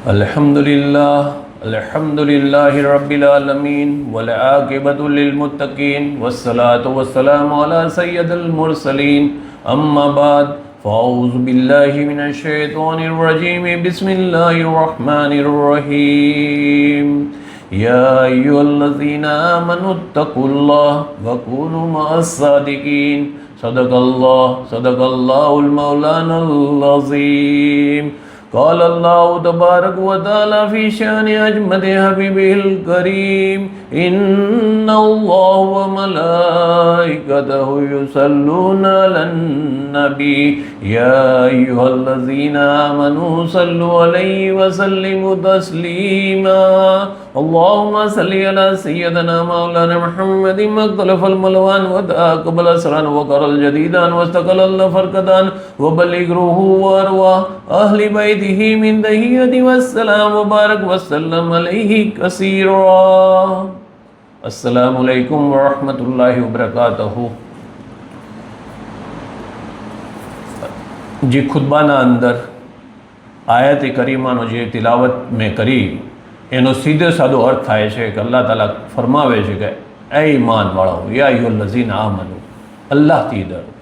अल्हम्दुलिल्लाहि रब्बिल आलमीन वल आक़िबतु लिल मुत्तक़ीन वस्सलातु वस्सलामु अला सय्यदिल मुरसलीन अम्मा बाद फ़अऊज़ु बिल्लाहि मिनश शैतानिर रजीम बिस्मिल्लाहिर रहमानिर रहीम या अय्युहल्लज़ीना आमनुत्तक़ुल्लाह व कूनू मअस सादिक़ीन सदक़ल्लाहुल मौलानाल अज़ीम क़ाल अल्लाहु तबारक व तआला फ़ी शानि अजमद हबीबिल करीम इन्नल्लाह व मलाइकतहु युसल्लूना अलन नबी या अय्युहल्लज़ीना आमनू सल्लु अलैहि व सल्लिमू तस्लीमा अल्लाहुम्मा सल्लि अला सय्यदिना मौलाना मुहम्मदिन मक़्तलफ़ल मलवान व तक़ब्बल असरान व करल जदीदान वस्तक़लल फरक़दान व बल्लिग़ रूहु व अरवाह अहली बैतिही मिन तहियति वस्सलाम व बारक वसल्लम अलैहि कसीरा। अस्सलामु अलैकुम व रहमतुल्लाहि व बरकातहू। जी खुतबाना अंदर आयत करीमानो जे तिलावत में करी एनो सीधे सादो अर्थ थाय छे कि अल्लाह ताला फरमावे छे कि ए ईमानवाळाओ या अय्युहल्लज़ीना आमनू अल्लाहथी डरो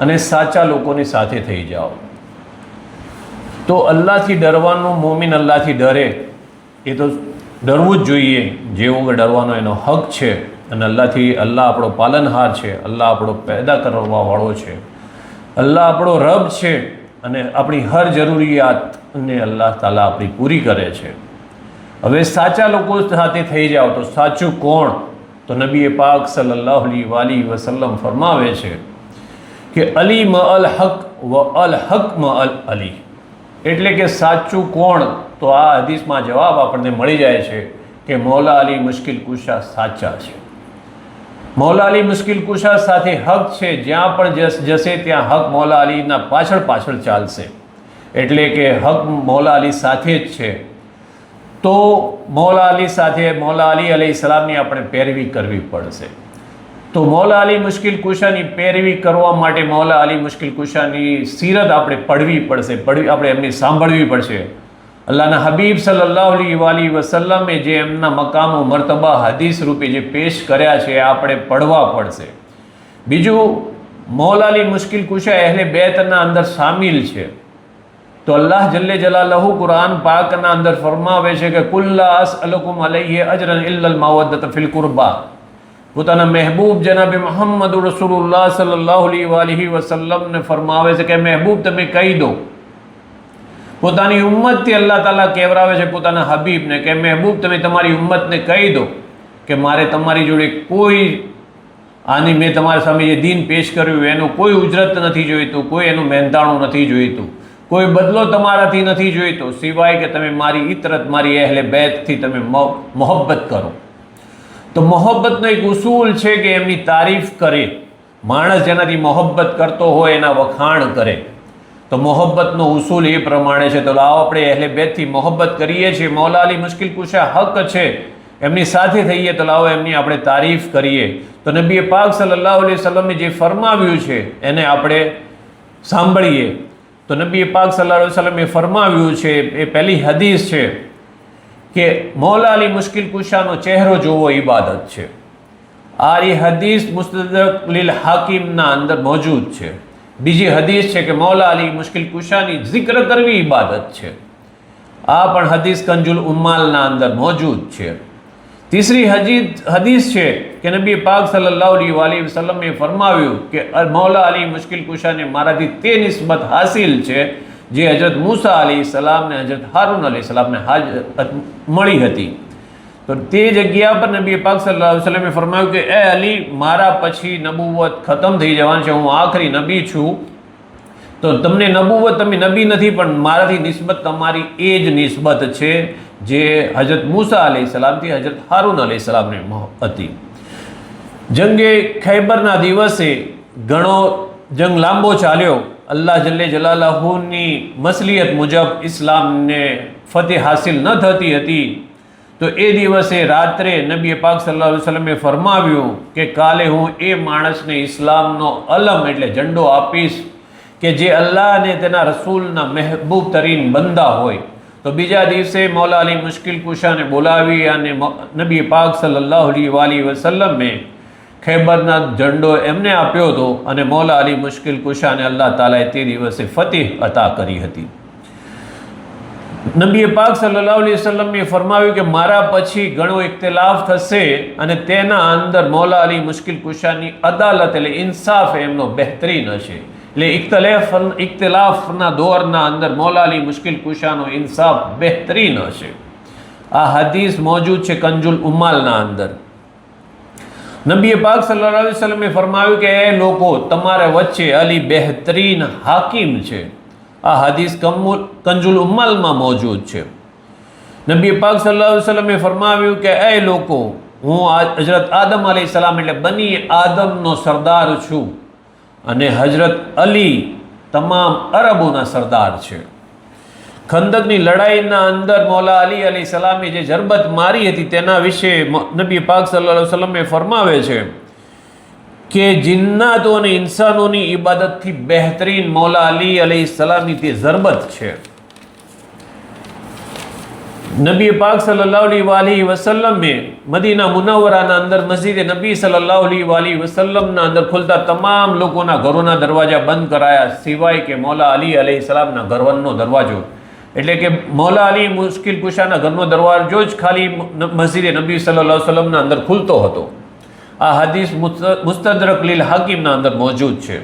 अने साचा लोकोनी साथे थई जाओ। तो अल्लाहथी डरवानुं मोमिन अल्लाहथी डरे ए तो डरवुं ज जोईए जेवो के डरवानो एनो हक छे अने अल्लाह आपणो पालनहार छे, अल्लाह आपणो पैदा करवावाळो छे, अल्लाह आपणो रब छे अने आपणी हर जरूरियातने अल्लाह ताला आपणी पूरी करे छे। हवे साचा लोको साथे थई जाओ तो साचुं कोण? तो नबी पाक सल्लल्लाहु अलैहि वसल्लम फरमावे छे कि अली मअल हक व अल हक मअल अली। एटले के साचुं कोण? तो आ हदीसमां जवाब आपणे मळी जाय छे कि मौला अली मुश्किल कुशा साचा छे। मौला अली मुश्किल कुशा साथे हक छे, ज्यां पण जशे त्यां हक मौला अलीना पाछळ पाछळ चालशे। एटले के हक मौला अली साथे ज छे। तो मौला अली साथे मौला अली अलैहिस्सलामनी આપણે पैरवी करवी પડશે। तो मौला अली मुश्किल कुशानी पैरवी करवा माटे मौला अली मुश्किल कुशानी सीरत આપણે पढ़वी પડશે, આપણે એમની સાંભળવી પડશે। अल्लाहना हबीब सल्लल्लाहु अलैहि वसल्लमे जे एमना मकामो मर्तबा हदीस रूपे जे पेश कर्या छे આપણે पढ़वा પડશે। बीजू मौला अली मुश्किल कुशा अहले बैतना अंदर शामिल छे। तो अल्लाह जल्ले जलालहू कुरान पाक ना अंदर फरमावे छे कि कुल्ला असअलुकुम अलैहि अजरन इल्लल मवद्दत फिल कुर्बा। પોતાના મહેબૂબ જનાબે મુહમ્મદ રસૂલુલ્લાહ સલ્લલ્લાહુ अलैहि वसल्लम ने फरमावे छे कि महबूब तमे कही दो। પોતાની ઉમ્મતથી અલ્લાહ તાલા કહેવરાવે છે પોતાના હબીબને કે મહેબૂબ તમે તમારી ઉમ્મતને કહી દો કે મારે તમારી જોડે કોઈ આની મેં તમારા સામે જે દીન પેશ કર્યું એનું કોઈ ઉજરત નથી જોઈતું, કોઈ એનું મહેનતાણું નથી જોઈતું, કોઈ બદલો તમારાથી નથી જોઈતો સિવાય કે તમે મારી ઇતરત મારી અહેલે बैतથી તમે મોહબ્બત કરો। तो मोहब्बतनो एक उसूल है कि एमनी तारीफ करे। माणस जेनाथी मोहब्बत करतो होय एना वखाण करे। तो मोहब्बतनो उसूल ए प्रमाणे छे। तो लाओ आपणे अहले बैतथी मोहब्बत करीए छीए। मौला अली मुश्किल कुशा हक छे, एमनी साथे थईए तो लाओ एमनी आपणे तारीफ करीए। तो नबी पाक सल्लल्लाहु अलैहि वसल्लमे जे फरमाव्युं छे एने आपणे सांभळीए। तो नबी पाक सल्लल्लाहु अलैहि वसल्लमे फरमाव्युं छे, ए पहली हदीस छे कि मौला अली मुश्किल कुशानो चेहरो जोवो इबादत छे। आ हदीस मुस्तदरक लिल हाकिम ना अंदर मौजूद छे। बीजी हदीस छे कि मौला अली मुश्किल कुशानी जिक्र करवी इबादत छे। आ पण हदीस कंजुल उम्माल ना अंदर मौजूद छे। तीसरी हदीस छे कि नबी पाक सल्लल्लाहु अलैहि वसल्लम ने फरमाव्युं कि मौला अली मुश्किल कुशाने माराथी ते निस्बत हासिल छे जे हजरत मूसा अलैहिस्सलाम ने हजरत हारून अलैहिस्सलाम ने हाजत मળી હતી। तो ते जग्या पर नबी पाक सल्लल्लाहु अलैहि वसल्लम ने फरमाव्યું कि ए अली मारा पछी नबूवत खत्म थई जवानी छे, हूँ आखरी नबी छूँ। तो तमने नबूवत तमे नबी नहीं पण माराथी निस्बत तमारी ए ज निस्बत छे जे हजरत मूसा अलैहिस्सलाम थी हजरत हारून अलैहिस्सलाम ने हती। जंगे खैबरना दिवसे घणो जंग लांबो चाल्यो। अल्लाह जल्ले जलालहूनी मसलियत मुजब इस्लाम ने फतेह हासिल न थती हती। तो ए दिवसे रात्रे नबी पाक सल्लल्लाहु अलैहि वसल्लम ने फरमाव्युं कि काले हूँ ए माणसने इस्लामनो अलम एटले झंडो आपीश कि जे अल्लाह ने तेना रसूलना महबूब तरीन बंदा होय। તો બીજા દિવસે મૌલા અલી મુશ્કિલ કુશાને બોલાવી અને નબી પાક સલ્લલ્લાહુ અલૈહિ વસલ્લમે ખૈબરના ઝંડો એમને આપ્યો હતો અને મૌલા અલી મુશ્કિલ કુશાને અલ્લાહ તાલાએ તે દિવસે ફતેહ અતા કરી હતી. નબી પાક સલ્લલ્લાહુ અલૈહિ વસલ્લમે ફરમાવ્યું કે મારા પછી ઘણો ઇખ્તિલાફ થશે અને તેના અંદર મૌલા અલી મુશ્કિલ કુશાની અદાલત એટલે ઇન્સાફ એમનો બહેતરીન હશે. એટલે ઇખ્તિલાફના દોરના અંદર મૌલા અલી મુશ્કિલ કુશાનો ઇન્સાફ બહેતરીન હશે. આ હદીસ મોજૂદ છે કંજુલ ઉમ્માલના અંદર. નબી પાક સલ્લલ્લાહુ અલૈહિ વસલ્લમે ફરમાવ્યું કે એ લોકો તમારે વચ્ચે અલી બહેતરીન હાકિમ છે. આ હદીસ કંજુલ ઉમ્માલમાં મોજૂદ છે. નબી પાક સલ્લલ્લાહુ અલૈહિ વસલ્લમે ફરમાવ્યું કે એ લોકો, હું હજરત આદમ અલૈહિસ્સલામ એટલે બની આદમનો સરદાર છું અને હજરત અલી તમામ અરબોના સરદાર છે. ખંદકની લડાઈના અંદર મૌલા અલી અલૈહિસ્સલામે જે જરબત મારી હતી તેના વિશે નબી પાક સલ્લલ્લાહુ અલૈહિ વસલ્લમે ફરમાવે છે કે જિન્નાતો અને ઇન્સાનોની ઇબાદતથી બહેતરીન મૌલા અલી અલૈહિસ્સલામની તે ઝરબત છે. નબી પાક સલ્લલ્લાહુ અલૈહિ વસલ્લમે મદીના મુનવ્વરાના અંદર મસ્જિદ નબી સલ્લલ્લાહુ અલૈહિ વસલ્લમના અંદર ખુલતા તમામ લોકોના ઘરોના દરવાજા બંધ કરાયા, સિવાય કે મૌલા અલી અલૈહિસ્સલામના ઘરનો દરવાજો એટલે કે મૌલા અલી મુશ્કિલ કુશાના ઘરનો દરવાજો જ ખાલી મસ્જિદ નબી સલ્લલ્લાહુ અલૈહિ વસલ્લમના અંદર ખુલતો હતો. આ હદીસ મુસ્તદરક લીલ હાકિમના અંદર મોજૂદ છે.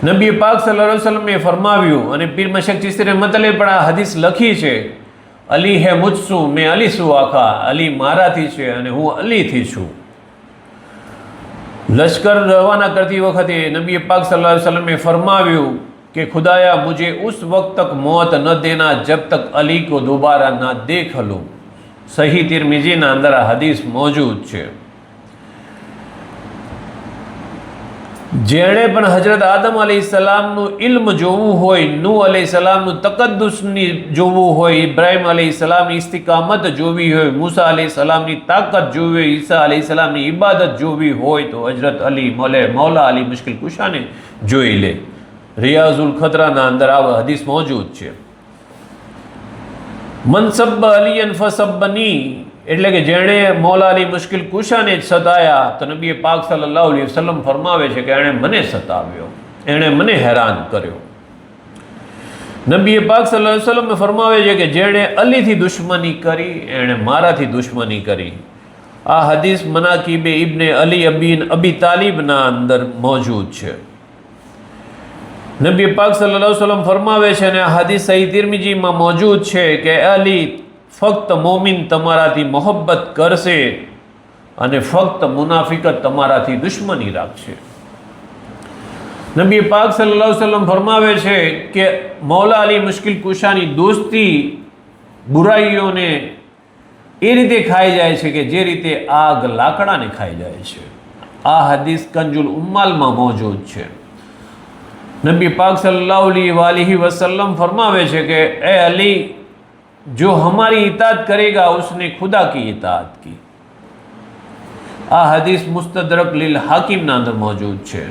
નબી પાક સલ્લલ્લાહુ અલૈહિ વસલ્લમે ફરમાવ્યું અને પીર મશક ચિશ્તી રહેમતુલ્લાહ પણ આ હદીસ લખી છે, અલી હે મુજસું મેં અલી શું આખા, અલી મારાથી છે અને હું અલીથી છું. લશ્કર રવાના કરતી વખતે નબી પાક સલ્લલ્લાહુ અલૈહિ વસલ્લમે ફરમાવ્યું कि खुदाया मुझे उस वक्त तक मौत न देना जब तक अली को दोबारा ना देख लूँ. सही तिरमिजीના અંદર આ હદીસ મોજૂદ છે. જેણે પણ હજરત આદમ અલૈહિસ્સલામનું ઇલ્મ જોવું હોય, નૂહ અલૈહિસ્સલામનું તકદ્દુસની જોવું હોય, ઇબ્રાહિમ અલૈહિસ્સલામની ઇસ્તિકામત જોવી હોય, મૂસા અલૈહિસ્સલામની તાકાત જોવી હોય, ઈસા અલૈહિસ્સલામની ઇબાદત જોવી હોય તો હજરત અલી મૌલા અલી મુશ્કિલ કુશાને જોઈ લે. રિયાઝુલ ખતરાના અંદર આ હદીસ મોજૂદ છે. મનસબ અલીયન ફસબ્બની એટલે કે જેણે મૌલા અલી મુશ્કિલ કુશાને જ સતાયા તો નબી પાક સલ્લલ્લાહુ અલૈહિ વસલ્લમ ફરમાવે છે કે એણે મને સતાવ્યો, એણે મને હેરાન કર્યો. નબી પાક સલ્લલ્લાહુ અલૈહિ વસલ્લમ ફરમાવે છે કે જેણે અલીથી દુશ્મની કરી એણે મારાથી દુશ્મની કરી. આ હદીસ મનાકિબે ઇબ્ને અલી અબી તાલિબના અંદર મોજૂદ છે. નબી પાક સલ્લલ્લાહુ અલૈહિ વસલ્લમ ફરમાવે છે અને આ હદીસ સહી તિરમિજીમાં મોજૂદ છે કે અલી ફક્ત મોમિન તમારાથી મોહબ્બત કરશે અને ફક્ત મુનાફિક તમારાથી દુશ્મની રાખશે. નબી પાક સલ્લલ્લાહુ અલૈહિ વસલ્લમ ફરમાવે છે કે મૌલા અલી મુશ્કિલ કુશાની દોસ્તી બુરાઈઓને એ રીતે ખાઈ જાય છે કે જે રીતે આગ લાકડાને ખાઈ જાય છે. આ હદીસ કંજુલ ઉમ્માલમાં મોજૂદ છે. नबी पाक सल्लल्लाहु अलैहि वसल्लम फरमावे छे कि ए अली जो हमारी इताअत करेगा उसने खुदा की इताअत की. आ हदीस मुस्तदरक लिल हाकिम ना अंदर मौजूद है.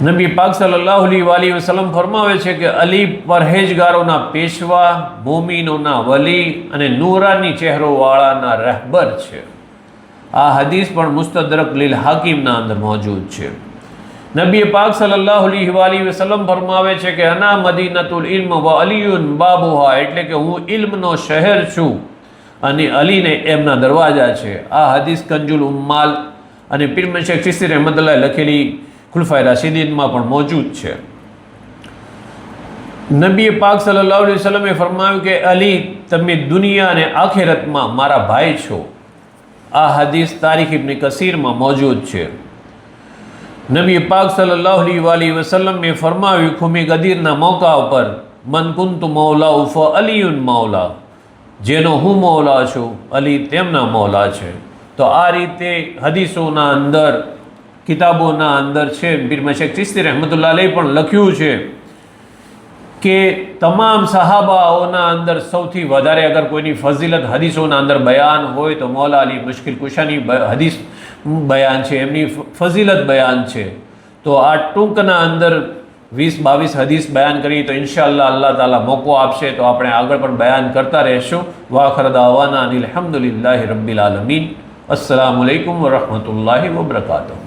नबी पाक सल्लल्लाहु अलैहि वसल्लम फरमावे छे कि अली परहेजगारोना पेशवा, मोमिनोना वली अने नूरानी चेहरोवाळाना रहबर छे. आ हदीस पण मुस्तदरक लिल हाकिम ना अंदर मौजूद है. नबी पाक सल्लल्लाहु अलैहि वसल्लम फरमावे छे कि अना मदीनतुल इल्म व अलीयुन बाबुहा એટલે કે હું ઇલ્મનો શહેર છું અને અલીને એમના દરવાજા છે. આ હદીસ કંજુલ ઉમ્માલ અને પીર મશક ચિશ્તી રહેમતુલ્લાહ લખેલી ખુલફાએ રાશિદીનમાં પણ મોજૂદ છે. નબી પાક સલ્લલ્લાહુ અલૈહિ વસલ્લમે ફરમાવ્યું કે અલી તમે દુનિયા અને આખિરતમાં મારા ભાઈ છો. આ હદીસ તારીખ ઇબ્ન કસીરમાં મોજૂદ છે. નબી પાક સલ્લલ્લાહુ અલૈહિ વસલ્લમ મેં ફરમાવ્યું ખુમી ગદીરના મોકા ઉપર મન કુંતુ મૌલા ઉફ અલીયુન મૌલા, જેનો હું મૌલા છું અલી તેમના મૌલા છે. તો આ રીતે હદીસોના અંદર કિતાબોના અંદર છે. પીર મશક ચિશ્તી રહેમતુલ્લાહ અલૈહ પણ લખ્યું છે કે તમામ સહાબાઓના અંદર સૌથી વધારે અગર કોઈની ફઝીલત હદીસોના અંદર બયાન હોય તો મૌલા અલી મુશ્કિલ કુશાની હદીસ બયાન છે, એમની ફઝીલત બયાન છે. તો આ ટૂંકના અંદર 20-22 હદીસ બયાન કરી તો ઇન્શાઅલ્લાહ અલ્લાહ તાલા મોકો આપશે તો આપણે આગળ પણ બયાન કરતા રહેશું. વાખર દાવાના અનિલ હમ્દુલિલ્લાહિ રબ્બિલ આલમીન. અસ્સલામુ અલૈકુમ વરહમતુલ્લાહિ વબરકાતુહુ.